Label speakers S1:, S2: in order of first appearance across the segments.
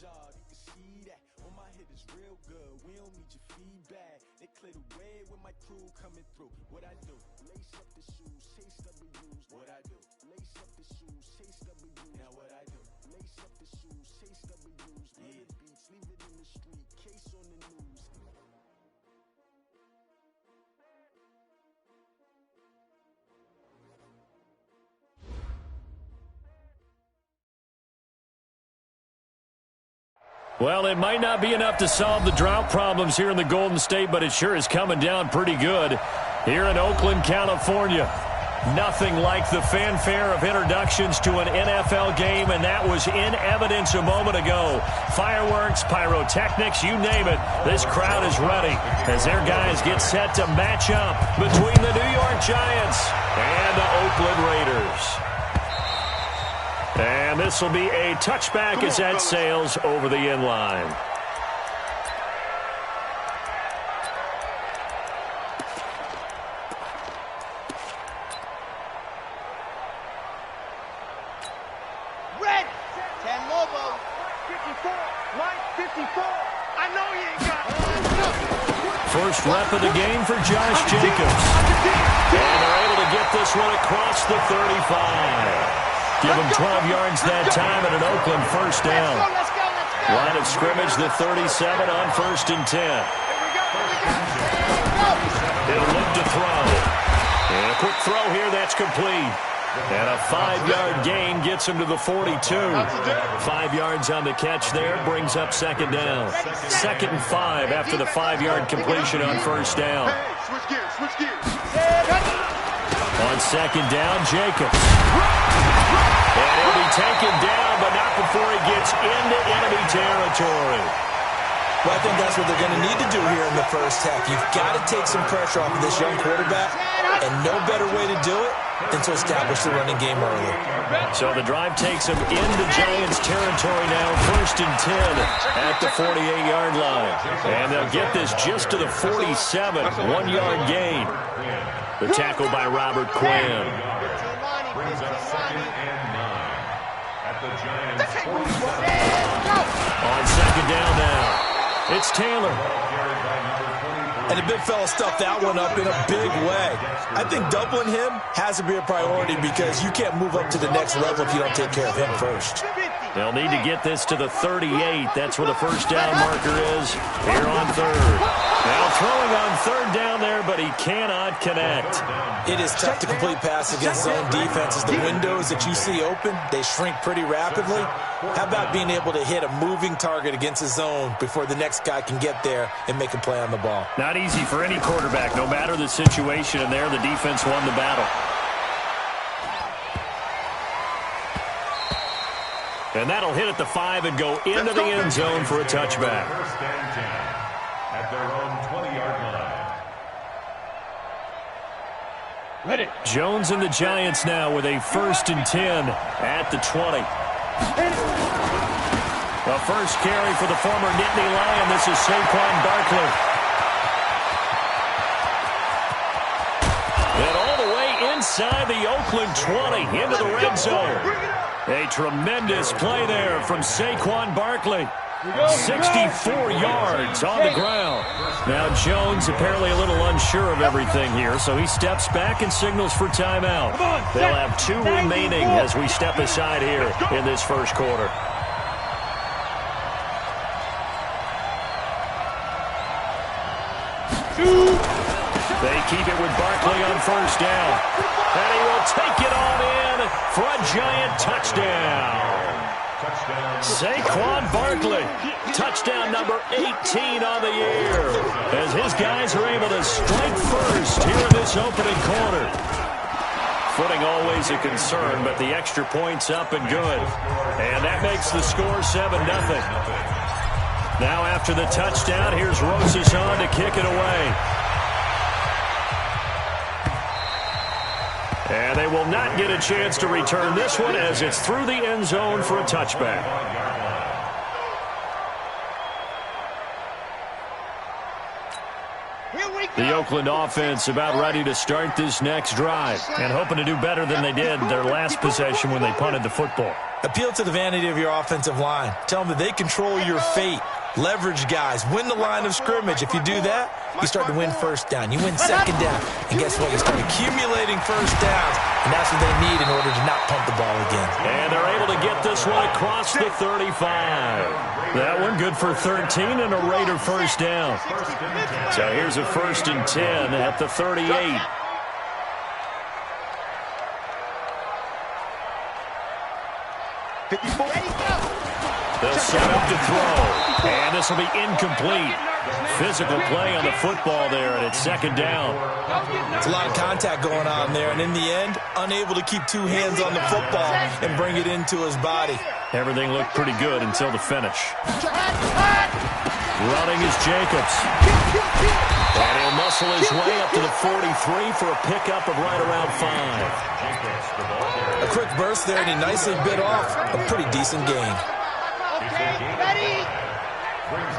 S1: job, you can see that. On my hit is real good, we don't need your feedback. They clear the way with my crew coming through. What I do? Lace up the shoes, chase W's. What I do? Lace up the shoes, chase W's. Now what I do? Lace up the shoes, chase W's. Yeah. The beats, leave it in the street, case on the news.
S2: Well, it might not be enough to solve the drought problems here in the Golden State, but it sure is coming down pretty good here in Oakland, California. Nothing like the fanfare of introductions to an NFL game, and that was in evidence a moment ago. Fireworks, pyrotechnics, you name it. This crowd is ready as their guys get set to match up between the New York Giants and the Oakland Raiders. And this will be a touchback as that sails over the end line.
S3: Red, 10 mobile, 54, line 54. I know you ain't got it.
S2: First rep of the game for Josh Jacobs. And they're able to get this one across the 35. Give him 12 yards that time at an Oakland first down.
S3: Let's go.
S2: Line of scrimmage, the 37 on 1st and 10. He'll look to throw. And a quick throw here, that's complete. And a 5-yard gain gets him to the 42. 5 yards on the catch there, brings up second down. 2nd and 5 after the 5-yard completion on first down.
S3: Switch gears.
S2: On second down, Jacobs. And he'll be taken down, but not before he gets into enemy territory.
S4: Well, I think that's what they're going to need to do here in the first half. You've got to take some pressure off of this young quarterback, and no better way to do it than to establish the running game early.
S2: So the drive takes him into Giants territory now, 1st and 10 at the 48-yard line. And they'll get this just to the 47, 1-yard gain. The tackle by Robert Quinn.
S5: Brings up 2nd and 9 at the Giants' 47.
S2: On second down now, it's Taylor.
S4: And the big fella stuffed that one up in a big way. I think doubling him has to be a priority because you can't move up to the next level if you don't take care of him first.
S2: They'll need to get this to the 38. That's where the first down marker is here on 3rd. Now throwing on 3rd down there, but he cannot connect.
S4: It is tough to complete passes against zone defenses. The windows that you see open, they shrink pretty rapidly. How about being able to hit a moving target against a zone before the next guy can get there and make a play on the ball?
S2: Not easy for any quarterback, no matter the situation, and there the defense won the battle. And that'll hit at the 5 and go into the end zone for a touchback.
S5: 1st and 10 at their own 20-yard line.
S3: Ready.
S2: Jones and the Giants now with a 1st and 10 at the 20. The first carry for the former Nittany Lion. This is Saquon Barkley. And all the way inside the Oakland 20 into the red zone. A tremendous play there from Saquon Barkley. 64 yards on the ground. Now Jones apparently a little unsure of everything here, so he steps back and signals for timeout. They'll have 2 remaining as we step aside here in this first quarter. They keep it with Barkley on first down. And he will take it on in for a Giant touchdown. Saquon Barkley, touchdown number 18 on the year, as his guys are able to strike first here in this opening quarter. Footing always a concern, but the extra point's up and good. And that makes the score 7-0. Now after the touchdown, here's Rosas on to kick it away. And they will not get a chance to return this one as it's through the end zone for a touchback.
S3: Here we
S2: The Oakland offense about ready to start this next drive and hoping to do better than they did their last possession when they punted the football.
S4: Appeal to the vanity of your offensive line. Tell them that they control your fate. Leverage guys. Win the line of scrimmage. If you do that, you start to win first down. You win second down. And guess what? You start accumulating first downs. And that's what they need in order to not pump the ball again.
S2: And they're able to get this one across the 35. That one good for 13 and a Raider first down. So here's a 1st and 10 at the 38. They'll set up to throw. And this will be incomplete. Physical play on the football there, and it's 2nd down.
S4: It's a lot of contact going on there, and in the end, unable to keep 2 hands on the football and bring it into his body.
S2: Everything looked pretty good until the finish. Running is Jacobs. And he'll muscle his way up to the 43 for a pickup of right around 5.
S4: A quick burst there, and he nicely bit off a pretty decent gain.
S3: Okay, ready? Where's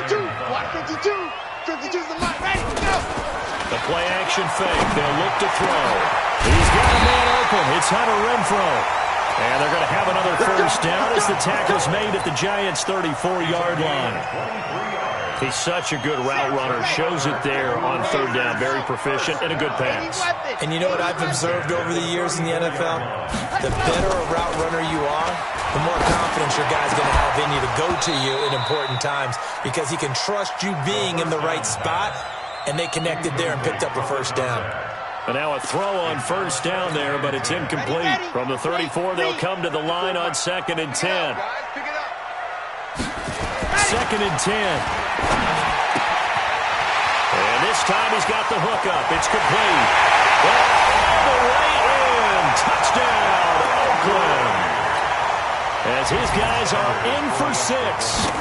S3: 52? Watch 52. 52's the mark. Ready, go.
S2: The play action fake. They'll look to throw. He's got a man open. It's Hunter Renfro. And they're going to have another first down as the tackle's made at the Giants' 34-yard line. He's such a good route runner. Shows it there on 3rd down. Very proficient and a good pass.
S4: And you know what I've observed over the years in the NFL? The better a route runner you are, the more confidence your guy's going to have in you to go to you in important times because he can trust you being in the right spot, and they connected there and picked up a first down.
S2: And now a throw on 1st down there, but it's incomplete. From the 34, they'll come to the line on 2nd and 10. 2nd and 10. And this time he's got the hook up. It's complete. All the way in. Touchdown, Oakland. As his guys are in for 6.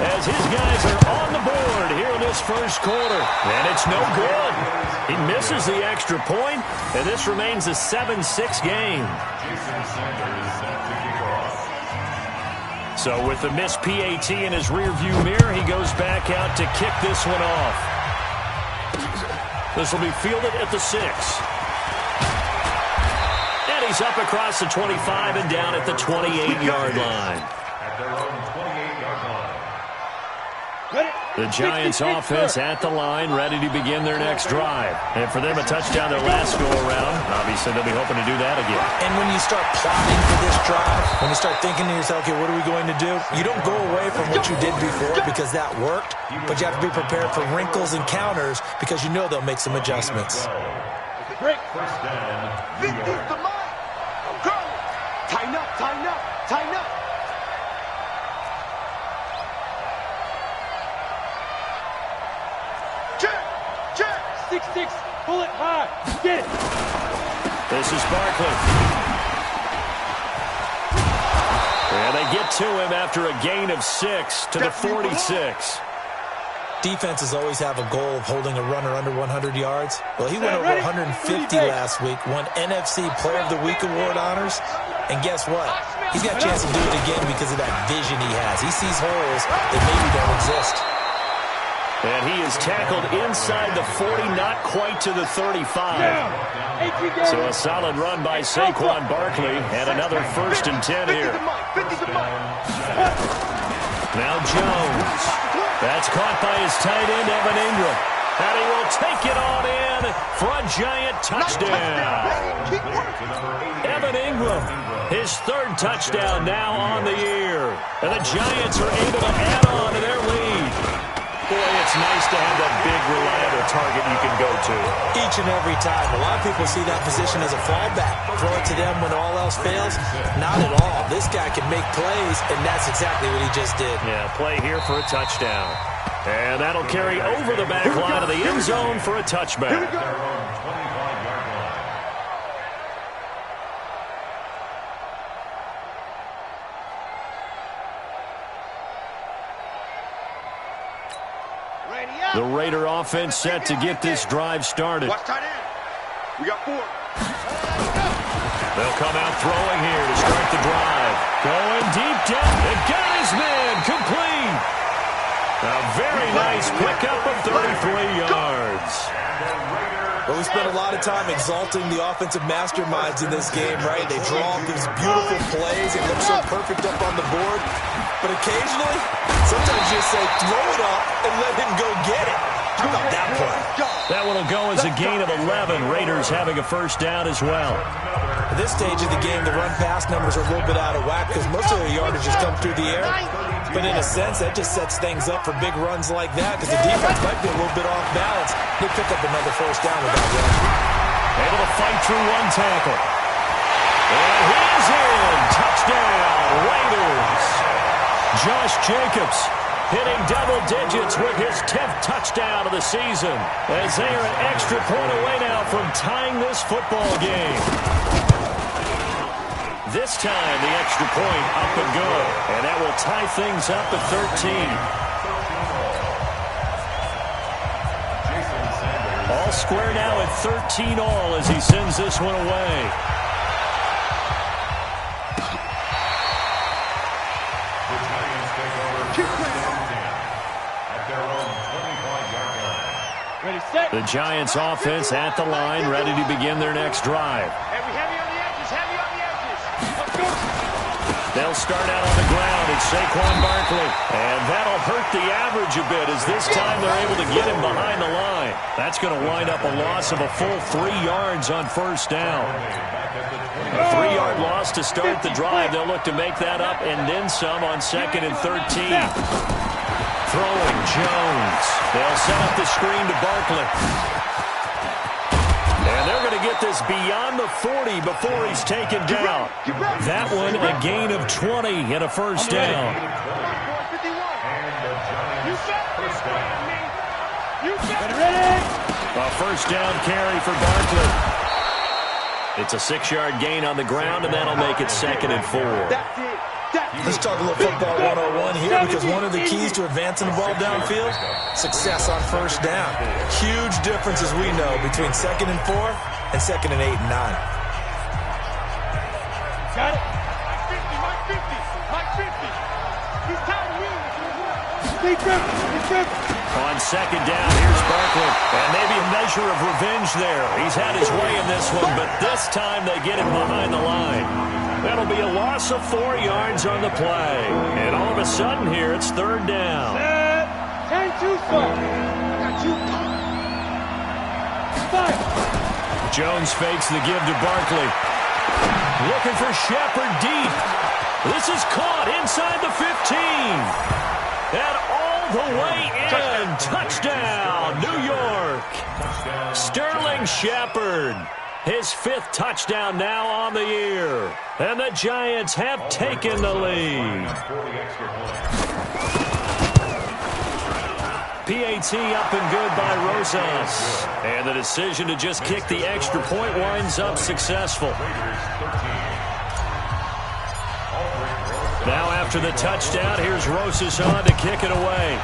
S2: As his guys are on the board here in this 1st quarter. And it's no good. He misses the extra point, and this remains a 7-6 game. So with the missed PAT in his rearview mirror, he goes back out to kick this one off. This will be fielded at the 6. And he's up across the 25 and down at the 28-yard line.
S5: At their own 28-yard line.
S2: The Giants offense at the line, ready to begin their next drive. And for them, a touchdown their last go-around. Obviously, they'll be hoping to do that again.
S4: And when you start plotting for this drive, when you start thinking to yourself, okay, what are we going to do? You don't go away from what you did before because that worked, but you have to be prepared for wrinkles and counters because you know they'll make some adjustments.
S3: Break.
S5: First down.
S3: This is the mark. Go. Tighten up, tighten up, tighten up. Check. 6-6. Pull it high. Get it.
S2: This is Barkley. And they get to him after a gain of 6 to the 46.
S4: Defenses always have a goal of holding a runner under 100 yards. Well, he went over 150 last week, won NFC Player of the Week award honors. And guess what? He's got a chance to do it again because of that vision he has. He sees holes that maybe don't exist.
S2: And he is tackled inside the 40, not quite to the 35. So a solid run by Saquon Barkley, and another 1st and 10 here. Now Jones. That's caught by his tight end, Evan Ingram. And he will take it on in for a Giant touchdown. Evan Ingram, his 3rd touchdown now on the year. And the Giants are able to add on to their lead. Boy, it's nice to have that big, reliable target you can go to.
S4: Each and every time. A lot of people see that position as a fallback. Throw it to them when all else fails. Not at all. This guy can make plays, and that's exactly what he just did.
S2: Yeah, play here for a touchdown. And that'll carry over the back line of the end zone for a touchback.
S5: Their own 25-yard line.
S2: The Raider offense set to get this drive started.
S3: Watch tight end. We got 4.
S2: They'll come out throwing here to start the drive. Going deep down. They got his man. Complete. A very nice pickup of 33 yards.
S4: Well, we spent a lot of time exalting the offensive masterminds in this game, right? They draw up these beautiful plays. It looks so perfect up on the board. But occasionally, sometimes you just say, throw it up and let him go get it. How about that play?
S2: That one will go as a gain of 11. Raiders having a first down as well.
S4: At this stage of the game, the run-pass numbers are a little bit out of whack because most of their yardage has come through the air. But in a sense, that just sets things up for big runs like that because the defense might be a little bit off balance. They pick up another first down with that run.
S2: Able to fight through one tackle. And he's in. Touchdown, Raiders. Josh Jacobs hitting double digits with his 10th touchdown of the season as they are an extra point away now from tying this football game. This time, the extra point up and good, and that will tie things up at 13. All square now at 13 all as he sends this one away. The Giants offense at the line, ready to begin their next drive.
S3: Heavy on the edges, heavy on the edges. Let's go.
S2: They'll start out on the ground. It's Saquon Barkley. And that'll hurt the average a bit as this time they're able to get him behind the line. That's going to wind up a loss of a full 3 yards on first down. A 3-yard loss to start the drive. They'll look to make that up and then some on 2nd and 13. Throwing Jones. They'll set up the screen to Barkley. And they're going to get this beyond the 40 before he's taken down. That one a gain of 20 and a first down. A first down carry for Barkley. It's a 6-yard gain on the ground, and that'll make it 2nd and 4.
S4: Let's talk a little football 101 here because one of the keys to advancing the ball downfield, success on first down. Huge difference, as we know, between 2nd and 4 and 2nd and 8 and 9.
S3: Got it. Mike 50. He's tired of winning. He's 50.
S2: On 2nd down, here's Barkley. And maybe a measure of revenge there. He's had his way in this one, but this time they get him behind the line. That'll be a loss of 4 yards on the play. And all of a sudden here, it's 3rd down.
S3: 10-2 start. Got you. 5.
S2: Jones fakes the give to Barkley. Looking for Shepard deep. This is caught inside the 15. And all the way in. Touchdown, New York. Sterling Shepard. His 5th touchdown now on the year. And the Giants have taken the lead. PAT up and good by Rosas. And the decision to just kick the extra point winds up successful. Now after the touchdown, here's Rosas on to kick it away.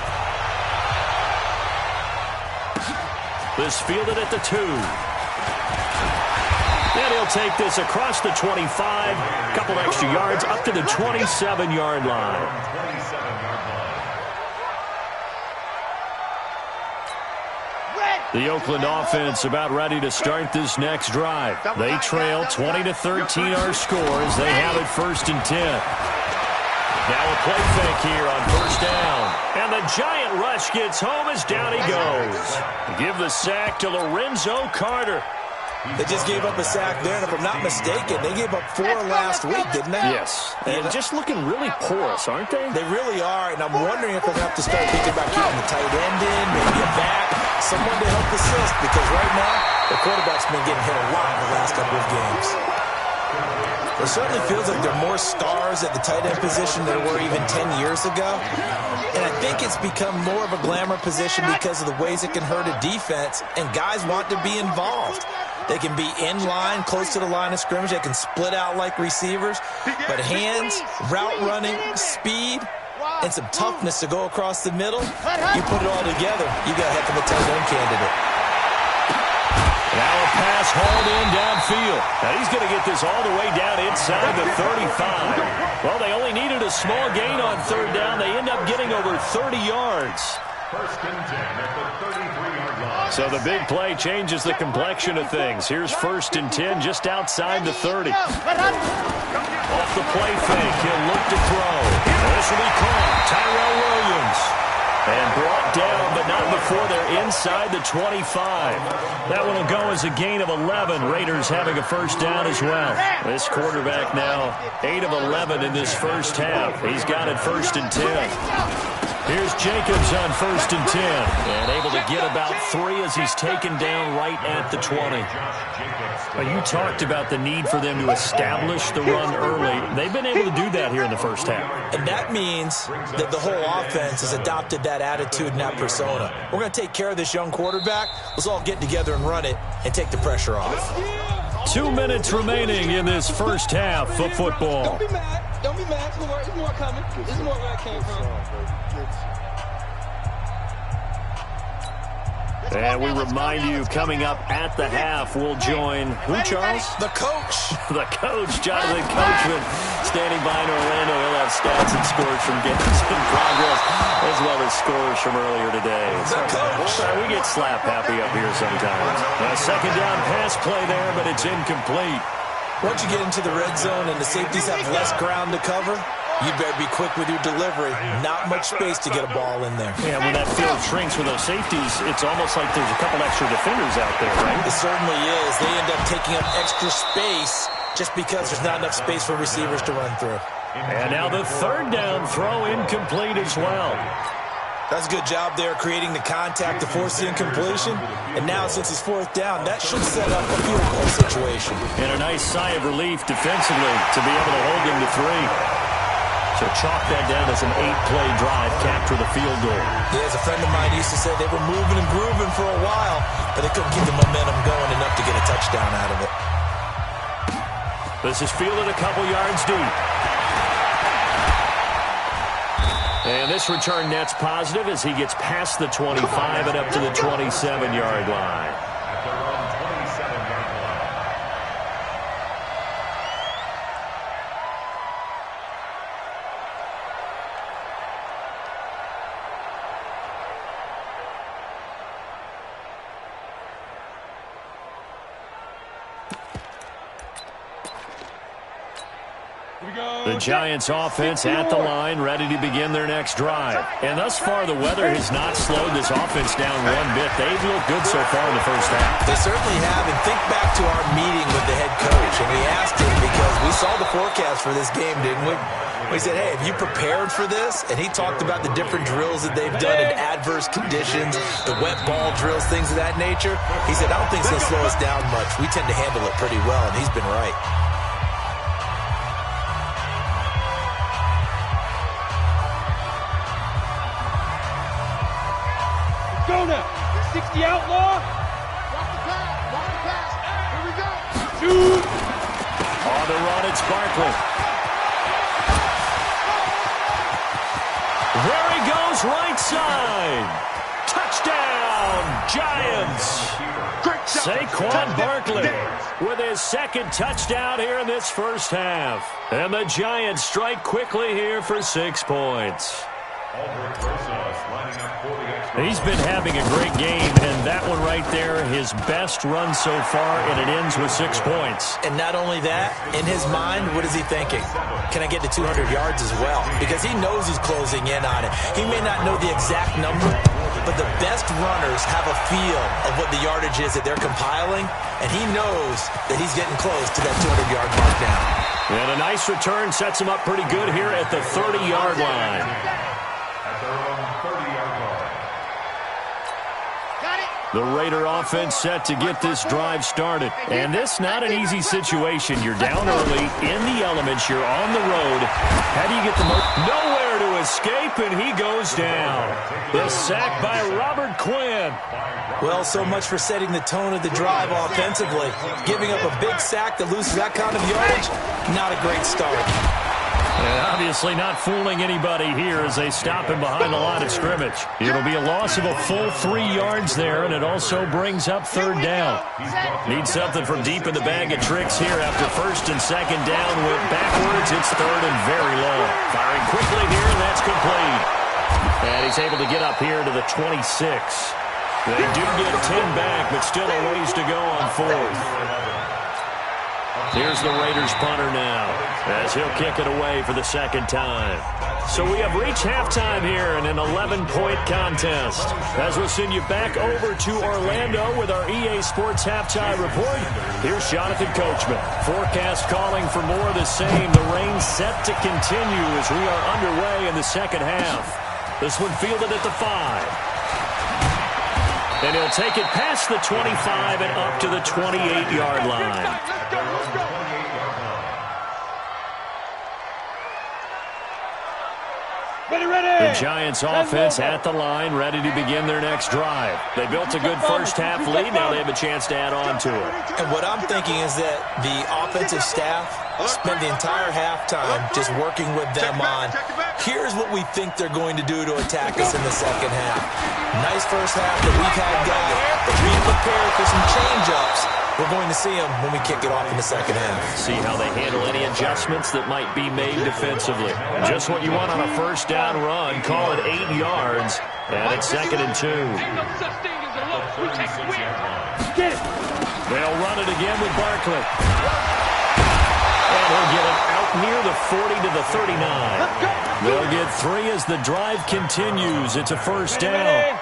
S2: This fielded at the 2. And he'll take this across the 25, a couple extra yards, up to the 27-yard line. The Oakland offense about ready to start this next drive. They trail 20-13 our score as they have it 1st and 10. Now a play fake here on first down. And the giant rush gets home as down he goes. Give the sack to Lorenzo Carter.
S4: They just gave up a sack there, and if I'm not mistaken, they gave up 4 last week, didn't they?
S2: Yes. And just looking really porous, aren't they?
S4: They really are, and I'm wondering if they're going to have to start thinking about keeping the tight end in, maybe a back, someone to help assist, because right now, the quarterback's been getting hit a lot in the last couple of games. It certainly feels like there are more stars at the tight end position than there were even 10 years ago. And I think it's become more of a glamour position because of the ways it can hurt a defense, and guys want to be involved. They can be in line, close to the line of scrimmage. They can split out like receivers. But hands, route running, speed, and some toughness to go across the middle, you put it all together, you got a heck of a tight end candidate.
S2: Now a pass hauled in downfield. Now he's going to get this all the way down inside the 35. Well, they only needed a small gain on third down. They end up getting over 30 yards.
S5: First and 10 at the 33-yard line.
S2: So the big play changes the complexion of things. Here's first and 10 just outside the 30. Off the play fake, he'll look to throw. This will be caught. Tyrell Williams. And brought down, but not before they're inside the 25. That one will go as a gain of 11. Raiders having a first down as well. This quarterback now 8 of 11 in this first half. He's got it first and 10. Here's Jacobs on first and 10. And able to get about 3 as he's taken down right at the 20. Well, you talked about the need for them to establish the run early. They've been able to do that here in the first half.
S4: And that means that the whole offense has adopted that attitude and that persona. We're going to take care of this young quarterback. Let's all get together and run it and take the pressure off.
S2: 2 minutes remaining in this first half of football.
S6: Don't be mad. Don't be mad. There's more coming. This is more where I came from.
S2: And we remind you, coming up at the half, we'll join who, Charles?
S4: The coach.
S2: The coach, Jonathan Coachman, standing by in Orlando. He'll have stats and scores from games in progress, as well as scores from earlier today.
S4: The coach.
S2: We get slap happy up here sometimes. A second down pass play there, but it's incomplete.
S4: Once you get into the red zone and the safeties have less ground to cover, you better be quick with your delivery. Not much space to get a ball in there.
S2: Yeah, when that field shrinks with those safeties, it's almost like there's a couple extra defenders out there, right?
S4: It certainly is. They end up taking up extra space just because there's not enough space for receivers to run through.
S2: And now the third down throw incomplete as well.
S4: That's a good job there creating the contact to force the incompletion. And now since it's fourth down, that should set up a field goal situation.
S2: And a nice sigh of relief defensively to be able to hold him to 3. So chalk that down as an 8-play drive, capture the field goal.
S4: Yeah, as a friend of mine used to say, they were moving and grooving for a while, but they couldn't keep the momentum going enough to get a touchdown out of it.
S2: This is fielded a couple yards deep. And this return net's positive as he gets past the 25 and up to the 27-yard line.
S5: At their own 27-yard line.
S2: The Giants offense at the line, ready to begin their next drive. And thus far, the weather has not slowed this offense down one bit. They've looked good so far in the first half.
S4: They certainly have. And think back to our meeting with the head coach. And we asked him because we saw the forecast for this game, didn't we? We said, hey, have you prepared for this? And he talked about the different drills that they've done in adverse conditions, the wet ball drills, things of that nature. He said, I don't think it's going to slow us down much. We tend to handle it pretty well, and he's been right.
S6: Go now. 60 outlaw.
S3: Walk the pass. Here we go.
S6: Shoot.
S2: On the run, it's Barkley. There he goes, right side. Touchdown, Giants. Saquon Barkley with his second touchdown here in this first half. And the Giants strike quickly here for 6 points. He's been having a great game, and that one right there, his best run so far, and it ends with 6 points.
S4: And not only that, in his mind, what is he thinking? Can I get to 200 yards as well? Because he knows he's closing in on it. He may not know the exact number, but the best runners have a feel of what the yardage is that they're compiling, and he knows that he's getting close to that 200-yard mark now.
S2: And a nice return sets him up pretty good here at the 30-yard line. The Raider offense set to get this drive started. And this not an easy situation. You're down early, in the elements, you're on the road. How do you get the most? Nowhere to escape, and he goes down. The sack by Robert Quinn.
S4: Well, so much for setting the tone of the drive offensively. Giving up a big sack that loses that kind of yardage, not a great start.
S2: And obviously not fooling anybody here as they stop him behind the line of scrimmage. It'll be a loss of a full 3 yards there, and it also brings up third down. Need something from deep in the bag of tricks here after first and second down went backwards. It's third and very long. Firing quickly here, and that's complete. And he's able to get up here to the 26. They do get 10 back, but still a ways to go on fourth. Here's the Raiders punter now as he'll kick it away for the second time. So we have reached halftime here in an 11-point contest. As we'll send you back over to Orlando with our EA Sports Halftime Report, here's Jonathan Coachman. Forecast calling for more of the same. The rain set to continue as we are underway in the second half. This one fielded at the 5. And he'll take it past the 25 and up to the 28-yard line. The Giants offense at the line, ready to begin their next drive. They built a good first-half lead. Now they have a chance to add on to it.
S4: And what I'm thinking is that the offensive staff spent the entire halftime just working with them on, here's what we think they're going to do to attack us in the second half. Nice first half that we've had, guys, but be prepared for some change-ups. We're going to see them when we kick it off in the second half.
S2: See how they handle any adjustments that might be made defensively. Just what you want on a first down run. Call it 8 yards, and it's 2nd and 2. They'll run it again with Barkley. And he'll get it out near the 40 to the 39. They'll get 3 as the drive continues. It's a first down.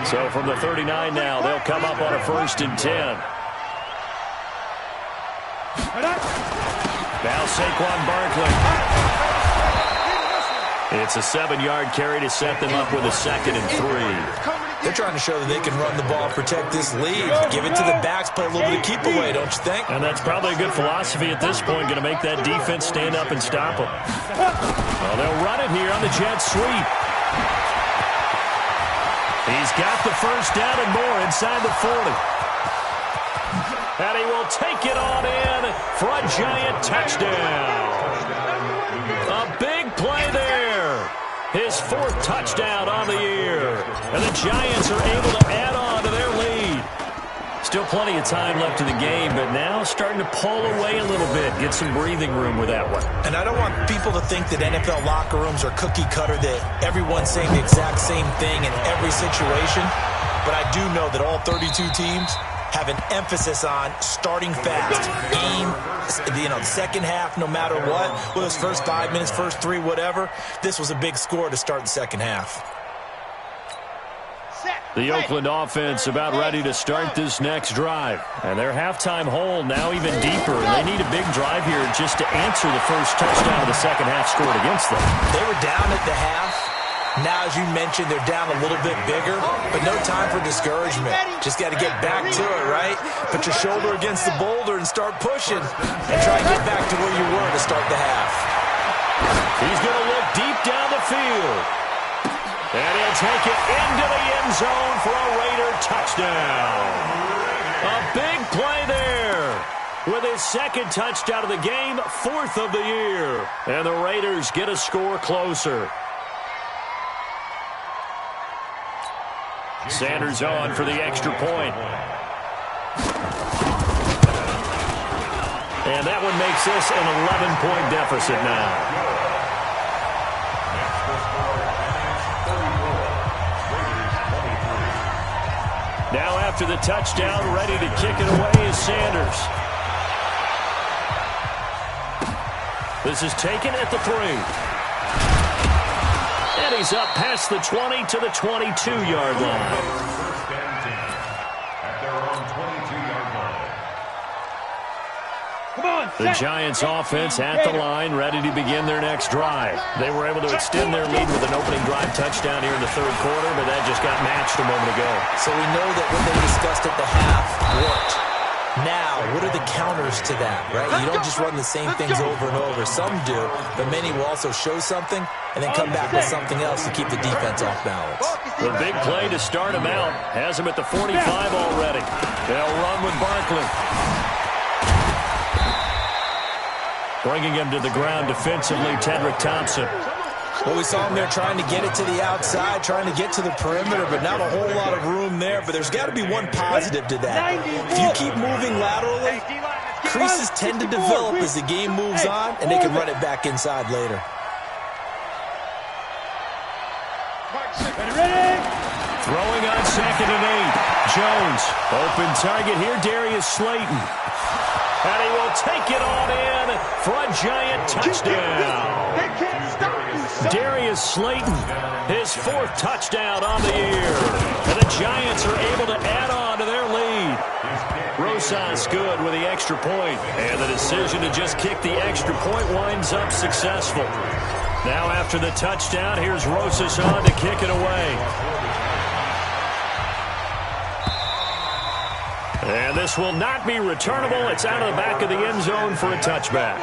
S2: So from the 39 now, they'll come up on a 1st and 10. Now Saquon Barkley. It's a 7-yard carry to set them up with a 2nd and 3.
S4: They're trying to show that they can run the ball, protect this lead, give it to the backs, play a little bit of keep away, don't you think?
S2: And that's probably a good philosophy at this point, going to make that defense stand up and stop them. Well, they'll run it here on the jet sweep. He's got the first down and more inside the 40. And he will take it on in for a Giant touchdown. A big play there. His 4th touchdown on the year. And the Giants are able to add on to their lead. Still plenty of time left in the game, but now starting to pull away a little bit. Get some breathing room with that one.
S4: And I don't want people to think that NFL locker rooms are cookie cutter, that everyone's saying the exact same thing in every situation. But I do know that all 32 teams have an emphasis on starting fast. Game, second half, no matter what. Whether it's first 5 minutes, first 3, whatever. This was a big score to start the second half.
S2: The Oakland offense about ready to start this next drive. And their halftime hole now even deeper. And they need a big drive here just to answer the first touchdown of the second half scored against them.
S4: They were down at the half. Now, as you mentioned, they're down a little bit bigger, but no time for discouragement. Just got to get back to it, right? Put your shoulder against the boulder and start pushing. And try and get back to where you were to start the half.
S2: He's going to look deep down the field. And he'll take it into the end zone for a Raider touchdown. A big play there. With his 2nd touchdown of the game, 4th of the year. And the Raiders get a score closer. Sanders on for the extra point. And that one makes this an 11-point deficit now. Now after the touchdown, ready to kick it away is Sanders. This is taken at the 3. And he's up past the 20 to the 22-yard line. The Giants offense at the line, ready to begin their next drive. They were able to extend their lead with an opening drive touchdown here in the 3rd quarter, but that just got matched a moment ago.
S4: So we know that what they discussed at the half worked. Now, what are the counters to that, right? You don't just run the same things over and over. Some do, but many will also show something and then come back with something else to keep the defense off balance.
S2: The big play to start him out has him at the 45 already. They'll run with Barkley. Bringing him to the ground defensively, Tedrick Thompson.
S4: Well, we saw him there trying to get it to the outside, trying to get to the perimeter, but not a whole lot of room there. But there's got to be one positive to that. If you keep moving laterally, creases tend to develop as the game moves on, and they can run it back inside later.
S2: Throwing on 2nd and 8. Jones, open target here, Darius Slayton. And he will take it on in for a giant touchdown.
S3: They can't stop you.
S2: Darius Slayton, his 4th touchdown on the year. And the Giants are able to add on to their lead. Rosas good with the extra point. And the decision to just kick the extra point winds up successful. Now after the touchdown, here's Rosas on to kick it away. And this will not be returnable. It's out of the back of the end zone for a touchback.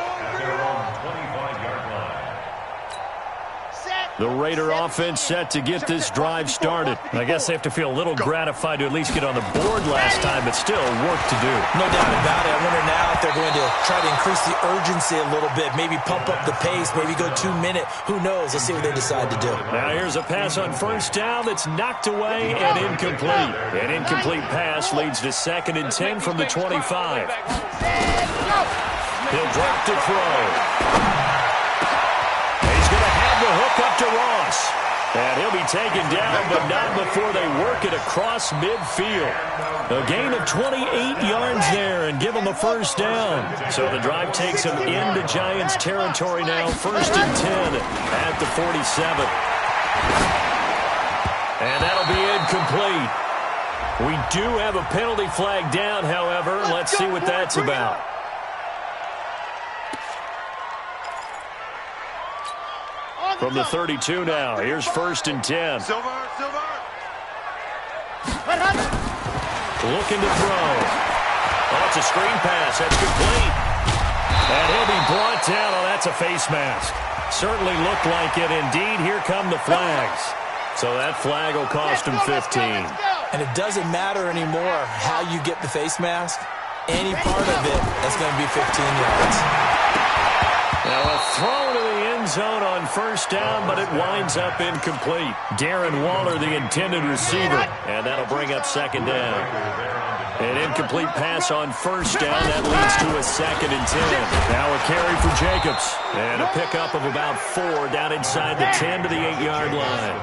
S2: The Raider offense set to get this drive started. I guess they have to feel a little gratified to at least get on the board last time, but still work to do.
S4: No doubt about it. I wonder now if they're going to try to increase the urgency a little bit, maybe pump up the pace, maybe go 2-minute. Who knows? Let's see what they decide to do.
S2: Now here's a pass on 1st down that's knocked away and incomplete. An incomplete pass leads to 2nd and 10 from the 25. He'll drop to throw. The hook up to Ross. And he'll be taken down, but not before they work it across midfield. A gain of 28 yards there and give them a 1st down. So the drive takes them into Giants territory now. 1st and 10 at the 47. And that'll be incomplete. We do have a penalty flag down, however. Let's see what that's about. From the 32 now, here's 1st and 10.
S3: Silver.
S2: Looking to throw. Oh, it's a screen pass. That's complete. And he'll be brought down. Oh, that's a face mask. Certainly looked like it. Indeed, here come the flags. So that flag will cost him 15.
S4: And it doesn't matter anymore how you get the face mask. Any part of it, that's going to be 15 yards.
S2: Now a throw to the end zone on 1st down, but it winds up incomplete. Darren Waller, the intended receiver, and that'll bring up 2nd down. An incomplete pass on 1st down. That leads to a 2nd and 10. Now a carry for Jacobs, and a pickup of about 4 down inside the 10 to the 8-yard line.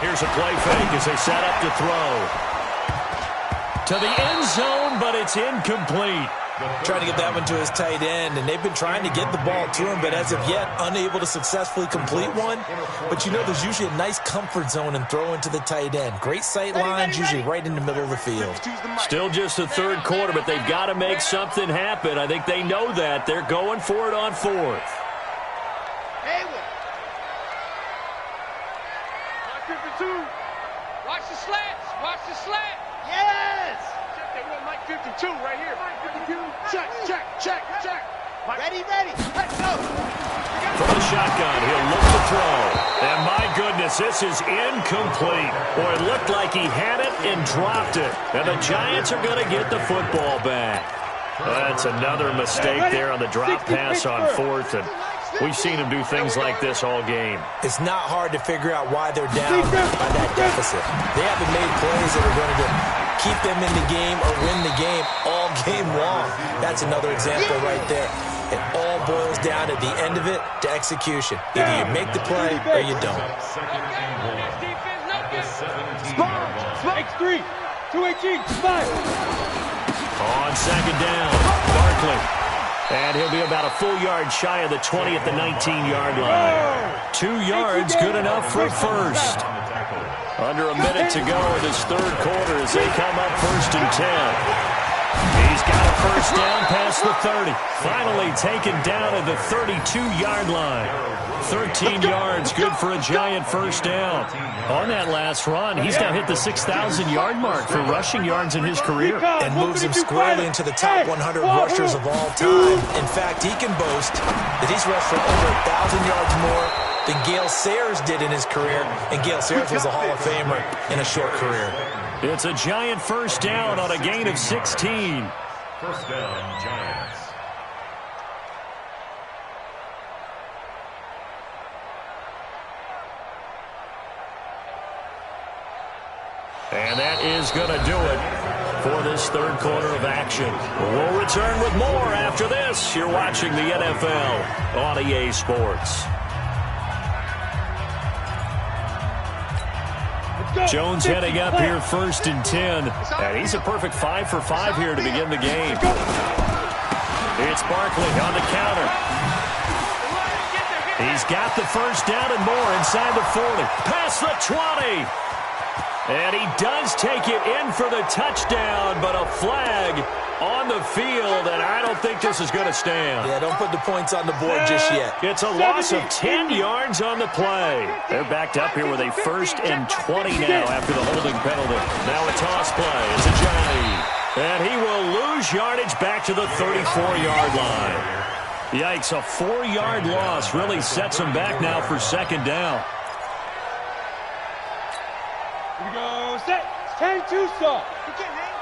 S2: Here's a play fake as they set up to throw. To the end zone, but it's incomplete.
S4: Trying to get that one to his tight end, and they've been trying to get the ball to him, but as of yet, unable to successfully complete one. But you know there's usually a nice comfort zone in throwing to the tight end. Great sight lines, usually right in the middle of the field.
S2: Still just the 3rd quarter, but they've got to make something happen. I think they know that. They're going for it on 4th.
S6: Watch the slants. Watch the slant.
S3: Yes!
S6: Check that one, Mike 52 right here.
S3: Check. Ready. Let's go.
S2: From the shotgun, he'll look to throw. And my goodness, this is incomplete. Boy, it looked like he had it and dropped it. And the Giants are going to get the football back. That's another mistake there on the drop pass on 4th. And we've seen him do things like this all game.
S4: It's not hard to figure out why they're down by that deficit. They haven't made plays that are going to keep them in the game or win the game all game long. That's another example right there. It all boils down at the end of it to execution. Either you make the play or you don't.
S6: X3, 218, spot.
S2: On 2nd down, Barkley. And he'll be about a full yard shy of the 20 at the 19-yard line. 2 yards, good enough for a 1st. Under a minute to go in this 3rd quarter as they come up 1st and 10. He's got a 1st down past the 30. Finally taken down at the 32-yard line. 13 yards, good for a Giant 1st down. On that last run, he's now hit the 6,000-yard mark for rushing yards in his career.
S4: And moves him squarely into the top 100 rushers of all time. In fact, he can boast that he's rushed for over 1,000 yards more than Gale Sayers did in his career. And Gale Sayers was a Hall of Famer in a short career.
S2: It's a Giant first down on a gain of 16.
S5: First down, Giants.
S2: And that is going to do it for this third quarter of action. We'll return with more after this. You're watching the NFL on EA Sports. Jones heading up here first and 10. And he's a perfect 5 for 5 here to begin the game. It's Barkley on the counter. He's got the first down and more inside the 40. Past the 20. And he does take it in for the touchdown, but a flag on the field, and I don't think this is going to stand.
S4: Yeah, don't put the points on the board just yet.
S2: It's a loss of 10 yards on the play. They're backed up here with a 1st and 20 now after the holding penalty. Now a toss play. It's a Johnny. And he will lose yardage back to the 34-yard line. Yikes, a 4-yard loss really sets him back now for second down.
S3: Here we go, set. 10-2 stop.
S6: He can't hang.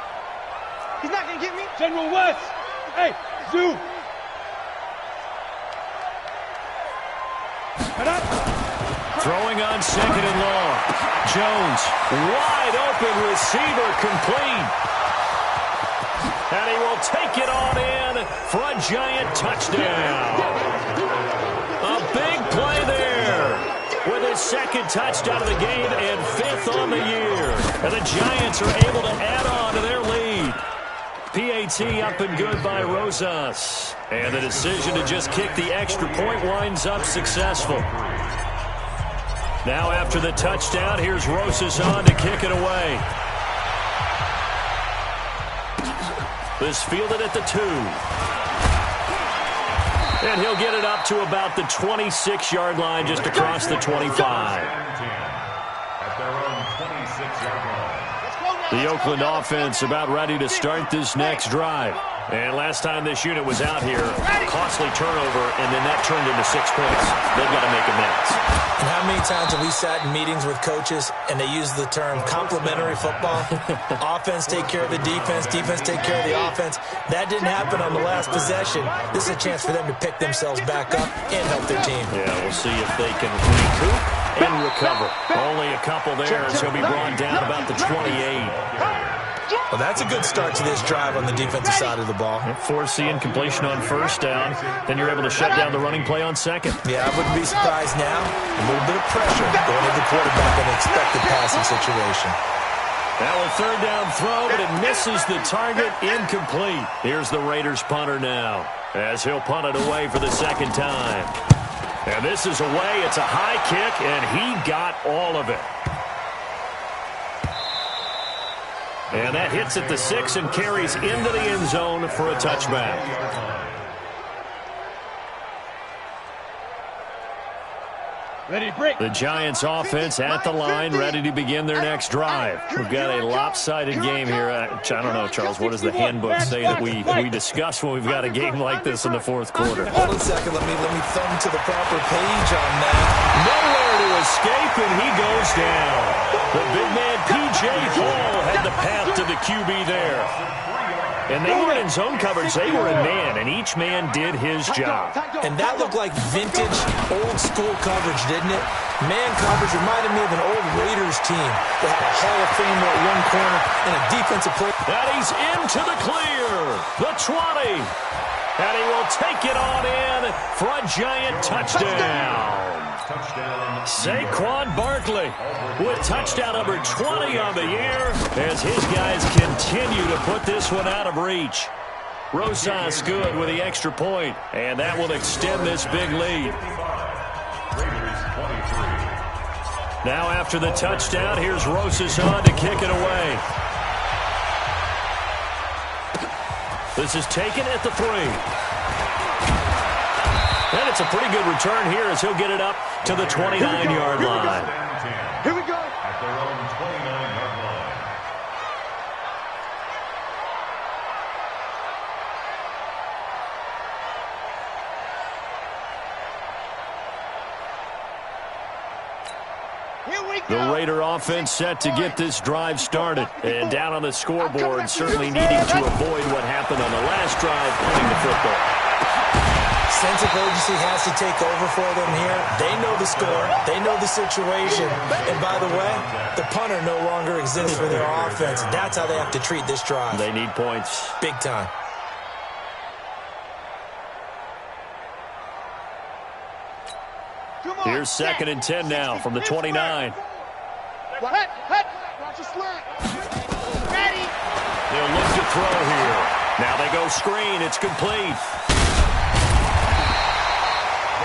S6: He's not going to get me.
S3: General West. Hey, zoom. Head up.
S2: Throwing on second and long. Jones, wide open receiver, complete. And he will take it on in for a Giant touchdown. A big play there. With his second touchdown of the game and 5th on the year. And the Giants are able to add on to their lead. PAT up and good by Rosas. And the decision to just kick the extra point winds up successful. Now after the touchdown, here's Rosas on to kick it away. This fielded at the 2. And he'll get it up to about the 26-yard line, just across the 25.
S5: At their own 26-yard line.
S2: The Oakland offense about ready to start this next drive. And last time this unit was out here, costly turnover, and then that turned into 6 points. They've got to make amends.
S4: And how many times have we sat in meetings with coaches and they use the term complementary football? Offense take care of the defense, defense take care of the offense. That didn't happen on the last possession. This is a chance for them to pick themselves back up and help their team.
S2: Yeah, we'll see if they can recoup and recover. Only a couple there, as he'll be brought down about the 28.
S4: Well, that's a good start to this drive on the defensive side of the ball.
S2: Force the incompletion on first down. Then you're able to shut down the running play on second.
S4: Yeah, I wouldn't be surprised now. A little bit of pressure going to the quarterback in an expected passing situation.
S2: Now a third down throw, but it misses the target, incomplete. Here's the Raiders punter now, as he'll punt it away for the second time. And this is away. It's a high kick, and he got all of it. And that hits at the 6 and carries into the end zone for a touchback.
S3: Ready, break.
S2: The Giants offense at the line, ready to begin their next drive. We've got a lopsided game here. I don't know, Charles, what does the handbook say that we discuss when we've got a game like this in the fourth quarter?
S4: Hold on a second. Let me thumb to the proper page on that.
S2: Nowhere to escape, and he goes down. The big man, P.J. Hall, had the path to the QB there. And they weren't in zone coverage. They were in man, and each man did his job.
S4: And that looked like vintage, old-school coverage, didn't it? Man coverage reminded me of an old Raiders team that had a Hall of Famer at one corner and a defensive player.
S2: And he's into the clear. The 20. And he will take it on in for a Giant touchdown. Saquon Barkley with touchdown number 20 on the year as his guys continue to put this one out of reach. Rosas good with the extra point, and that will extend this big lead. Now after the touchdown, here's Rosas on to kick it away. This is taken at the 3. And it's a pretty good return here as he'll get it up to the 29-yard line.
S3: Here we go.
S5: At their own 29-yard line.
S2: The Raider offense set to get this drive started. And down on the scoreboard, certainly needing to avoid what happened on the last drive, punting the football.
S4: Sense of urgency has to take over for them here. They know the score. They know the situation. And by the way, the punter no longer exists for their offense. That's how they have to treat this drive.
S2: They need points.
S4: Big time.
S2: Here's 2nd and 10 now from the 29.
S3: Watch the slant. Ready.
S2: They'll look to throw here. Now they go screen. It's complete.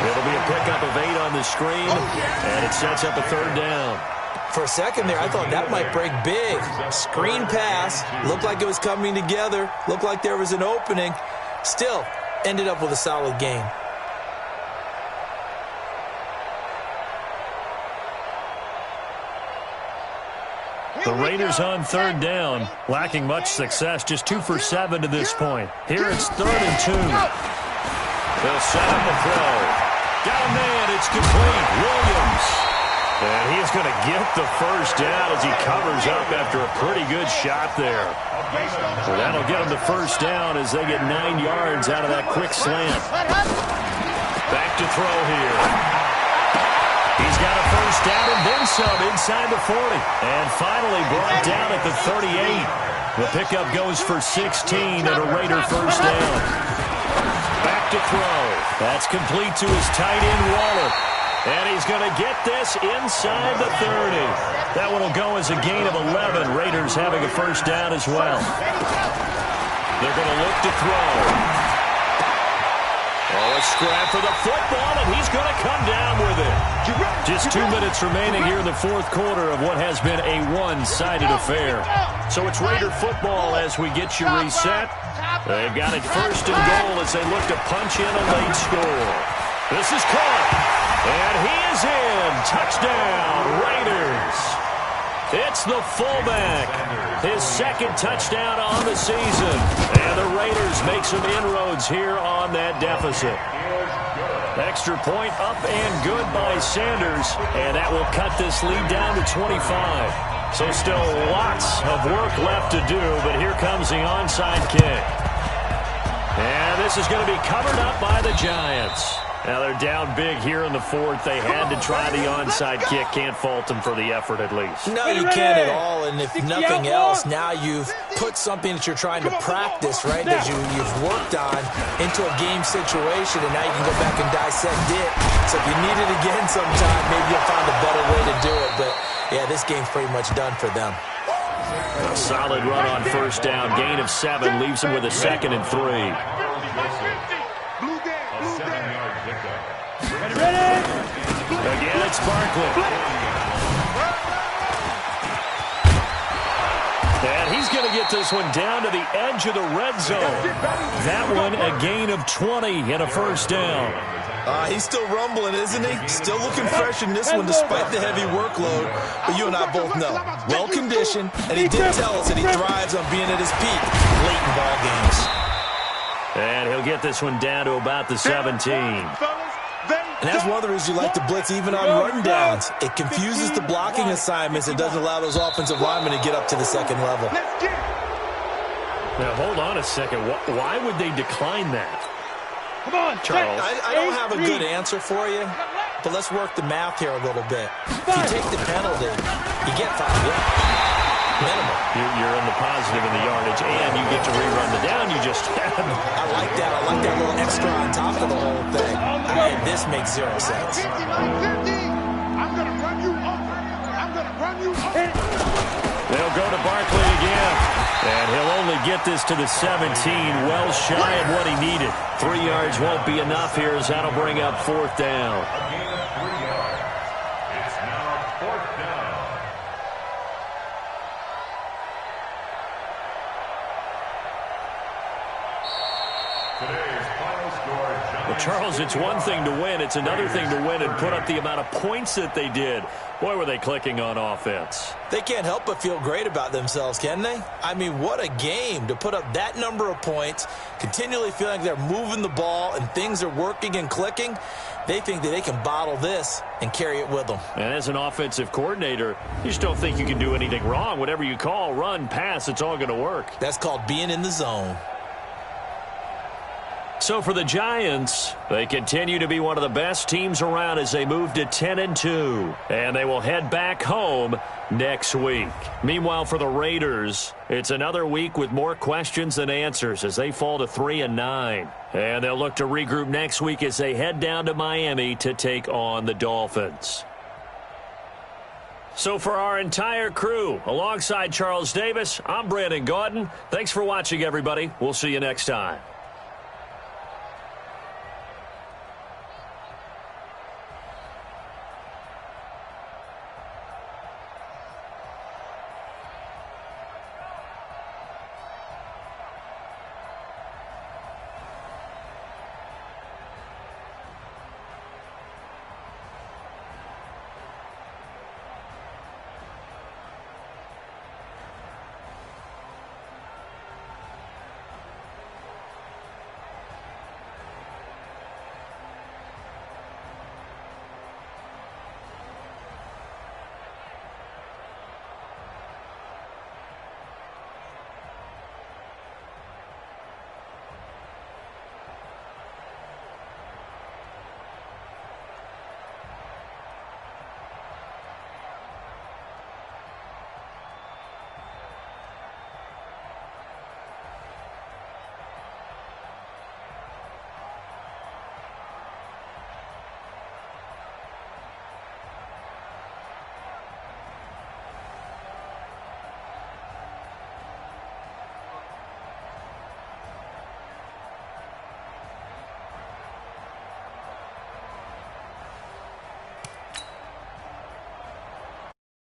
S2: It'll be a pickup of 8 on the screen, and it sets up a 3rd down.
S4: For a second there, I thought that might break big. Screen pass. Looked like it was coming together. Looked like there was an opening. Still, ended up with a solid game.
S2: The Raiders on 3rd down, lacking much success, just 2 for 7 to this point. Here it's 3rd and 2. They'll set up a throw. Got a man, it's complete. Williams. And he's going to get the 1st down as he covers up after a pretty good shot there. So that'll get him the 1st down as they get 9 yards out of that quick slant. Back to throw here. He's got a 1st down and then some inside the 40. And finally brought down at the 38. The pickup goes for 16 and a Raider 1st down. Back to throw. That's complete to his tight end, Waller. And he's going to get this inside the 30. That one will go as a gain of 11. Raiders having a 1st down as well. They're going to look to throw. Oh, a scrap for the football, and he's going to come down with it. Just 2 minutes remaining here in the 4th quarter of what has been a one-sided affair. So it's Raider football as we get you reset. They've got it 1st and goal as they look to punch in a late score. This is caught, and he is in. Touchdown, Raiders. It's the fullback. His 2nd touchdown on the season. And the Raiders make some inroads here on that deficit. Extra point up and good by Sanders. And that will cut this lead down to 25. So still lots of work left to do, but here comes the onside kick. And this is going to be covered up by the Giants. Now they're down big here in the 4th. They had to try the onside kick. Can't fault them for the effort at least.
S4: No, you can't at all. And if nothing else, now you've put something that you're trying to practice, right, that you've worked on into a game situation, and now you can go back and dissect it. So if you need it again sometime, maybe you'll find a better way to do it. But, yeah, this game's pretty much done for them.
S2: A solid run on 1st down. Gain of 7 leaves him with a 2nd and 3. Again, it's Barkley. And he's going to get this one down to the edge of the red zone. That one a gain of 20 and a 1st down.
S4: He's still rumbling, isn't he? Still looking fresh in this one despite the heavy workload. But you and I both know, well-conditioned, and he did tell us that he thrives on being at his peak late in ball games.
S2: And he'll get this one down to about the 17.
S4: And that's one of the reasons you like to blitz even on rundowns. It confuses the blocking assignments and doesn't allow those offensive linemen to get up to the 2nd level.
S2: Now, hold on a second. Why would they decline that?
S3: Come on,
S2: Charles.
S4: I don't have a good answer for you, but let's work the math here a little bit. If you take the penalty, you get 5 yards. Minimum.
S2: You're in the positive in the yardage, and you get to rerun the down you just had.
S4: I like that. I like that little extra on top of the whole thing. And this makes 0 sense.
S3: I'm going to run you over. I'm going to run you over.
S2: They'll go to Barkley again. And he'll only get this to the 17, well shy of what he needed. 3 yards won't be enough here as that'll bring up 4th down.
S5: A gain of 3 yards. It's now 4th down. Today's final score,
S2: Well, Charles, it's one thing to win. It's another thing to win and put up the amount of points that they did. Boy, were they clicking on offense.
S4: They can't help but feel great about themselves, can they? I mean, what a game to put up that number of points, continually feeling like they're moving the ball and things are working and clicking. They think that they can bottle this and carry it with them.
S2: And as an offensive coordinator, you just don't think you can do anything wrong. Whatever you call, run, pass, it's all going to work.
S4: That's called being in the zone.
S2: So for the Giants, they continue to be one of the best teams around as they move to 10-2. And they will head back home next week. Meanwhile, for the Raiders, it's another week with more questions than answers as they fall to 3-9. And they'll look to regroup next week as they head down to Miami to take on the Dolphins. So for our entire crew, alongside Charles Davis, I'm Brandon Gaudin. Thanks for watching, everybody. We'll see you next time.